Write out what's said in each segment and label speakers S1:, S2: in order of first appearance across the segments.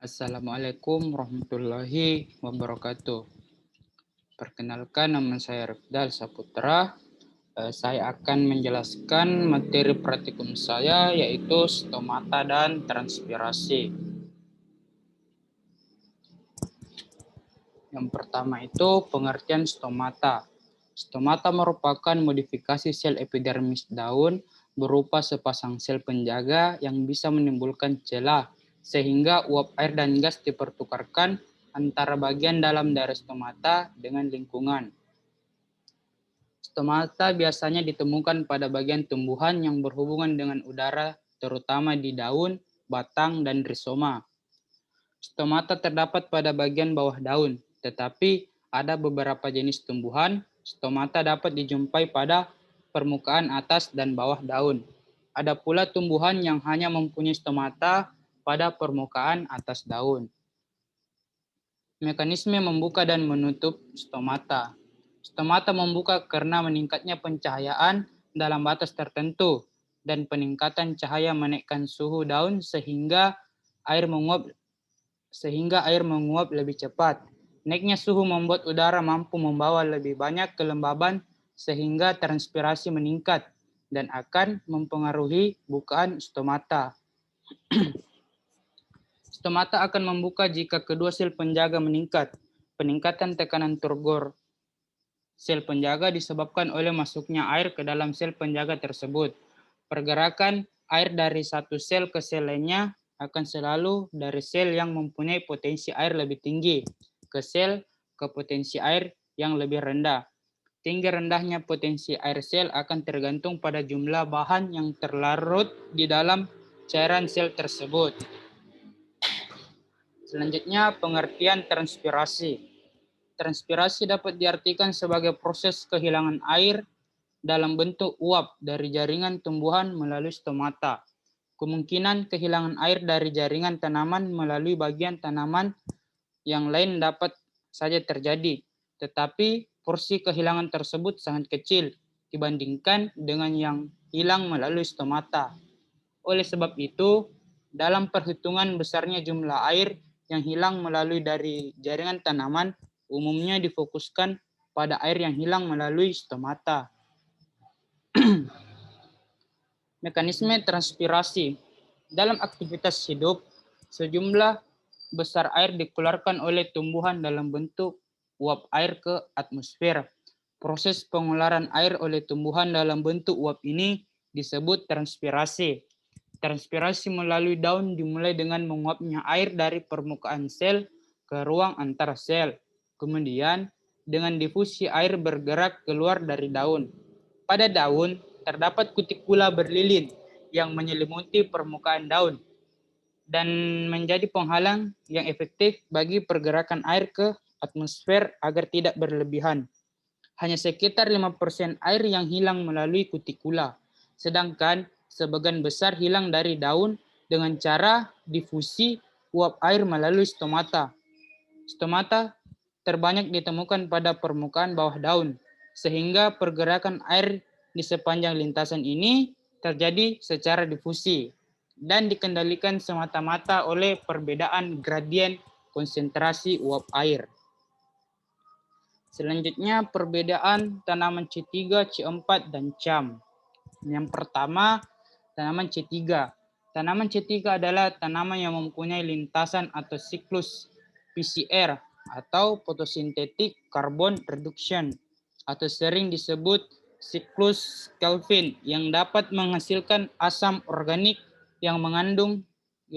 S1: Assalamualaikum warahmatullahi wabarakatuh. Perkenalkan, nama saya Rifdal Saputra. Saya akan menjelaskan materi praktikum saya, yaitu stomata dan transpirasi. Yang pertama itu pengertian stomata. Stomata merupakan modifikasi sel epidermis daun berupa sepasang sel penjaga yang bisa menimbulkan celah sehingga uap air dan gas dipertukarkan antara bagian dalam dari stomata dengan lingkungan. Stomata biasanya ditemukan pada bagian tumbuhan yang berhubungan dengan udara, terutama di daun, batang, dan rizoma. Stomata terdapat pada bagian bawah daun, tetapi ada beberapa jenis tumbuhan, stomata dapat dijumpai pada permukaan atas dan bawah daun. Ada pula tumbuhan yang hanya mempunyai stomata pada permukaan atas daun. Mekanisme membuka dan menutup stomata. Stomata membuka karena meningkatnya pencahayaan dalam batas tertentu dan peningkatan cahaya menaikkan suhu daun sehingga air menguap lebih cepat. Naiknya suhu membuat udara mampu membawa lebih banyak kelembaban sehingga transpirasi meningkat dan akan mempengaruhi bukaan stomata. Stomata akan membuka jika kedua sel penjaga meningkat. Peningkatan tekanan turgor sel penjaga disebabkan oleh masuknya air ke dalam sel penjaga tersebut. Pergerakan air dari satu sel ke sel lainnya akan selalu dari sel yang mempunyai potensi air lebih tinggi ke sel ke potensi air yang lebih rendah. Tinggi rendahnya potensi air sel akan tergantung pada jumlah bahan yang terlarut di dalam cairan sel tersebut. Selanjutnya, pengertian transpirasi. Transpirasi dapat diartikan sebagai proses kehilangan air dalam bentuk uap dari jaringan tumbuhan melalui stomata. Kemungkinan kehilangan air dari jaringan tanaman melalui bagian tanaman yang lain dapat saja terjadi, tetapi porsi kehilangan tersebut sangat kecil dibandingkan dengan yang hilang melalui stomata. Oleh sebab itu, dalam perhitungan besarnya jumlah air yang hilang melalui dari jaringan tanaman umumnya difokuskan pada air yang hilang melalui stomata. Mekanisme transpirasi. Dalam aktivitas hidup, sejumlah besar air dikeluarkan oleh tumbuhan dalam bentuk uap air ke atmosfer. Proses pengeluaran air oleh tumbuhan dalam bentuk uap ini disebut transpirasi. Transpirasi melalui daun dimulai dengan menguapnya air dari permukaan sel ke ruang antar sel. Kemudian, dengan difusi air bergerak keluar dari daun. Pada daun, terdapat kutikula berlilin yang menyelimuti permukaan daun dan menjadi penghalang yang efektif bagi pergerakan air ke atmosfer agar tidak berlebihan. Hanya sekitar 5% air yang hilang melalui kutikula, sedangkan sebagian besar hilang dari daun dengan cara difusi uap air melalui stomata. Stomata terbanyak ditemukan pada permukaan bawah daun, sehingga pergerakan air di sepanjang lintasan ini terjadi secara difusi dan dikendalikan semata-mata oleh perbedaan gradien konsentrasi uap air. Selanjutnya perbedaan tanaman C3, C4, dan CAM. Yang pertama, tanaman C3. Tanaman C3 adalah tanaman yang mempunyai lintasan atau siklus PCR atau photosynthetic carbon reduction atau sering disebut siklus Calvin yang dapat menghasilkan asam organik yang mengandung 3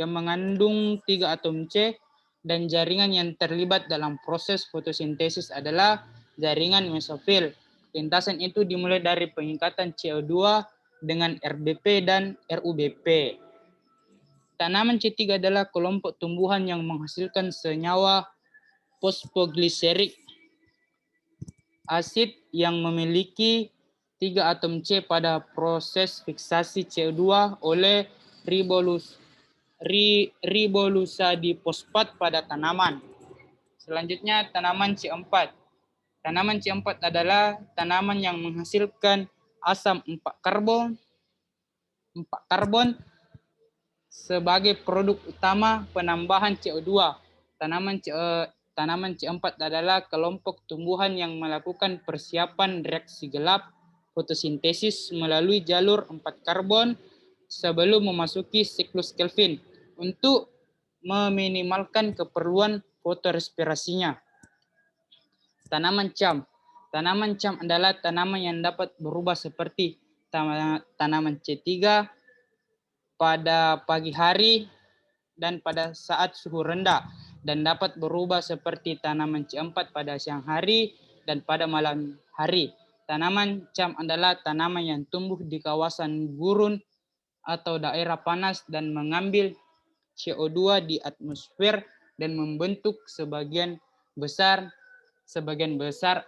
S1: atom C dan jaringan yang terlibat dalam proses fotosintesis adalah jaringan mesofil. Lintasan itu dimulai dari pengikatan CO2 dengan RBP dan RUBP. Tanaman C3 adalah kelompok tumbuhan yang menghasilkan senyawa fosfoglyceric acid yang memiliki 3 atom C pada proses fiksasi CO2 oleh ribolusa difosfat pada tanaman. Selanjutnya tanaman C4. Tanaman C4 adalah tanaman yang menghasilkan asam 4 karbon Sebagai produk utama penambahan CO2, tanaman C4 adalah kelompok tumbuhan yang melakukan persiapan reaksi gelap fotosintesis melalui jalur 4 karbon sebelum memasuki siklus Kelvin untuk meminimalkan keperluan fotorespirasinya. Tanaman cam. Tanaman cam adalah tanaman yang dapat berubah seperti tanaman C3 pada pagi hari dan pada saat suhu rendah, dan dapat berubah seperti tanaman C4 pada siang hari dan pada malam hari. Tanaman cam adalah tanaman yang tumbuh di kawasan gurun atau daerah panas dan mengambil CO2 di atmosfer dan membentuk sebagian besar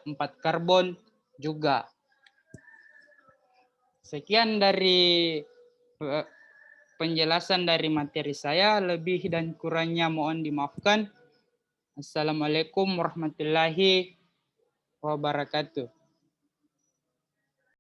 S1: 4 karbon juga. Sekian dari penjelasan dari materi saya, lebih dan kurangnya mohon dimaafkan. Assalamualaikum warahmatullahi wabarakatuh.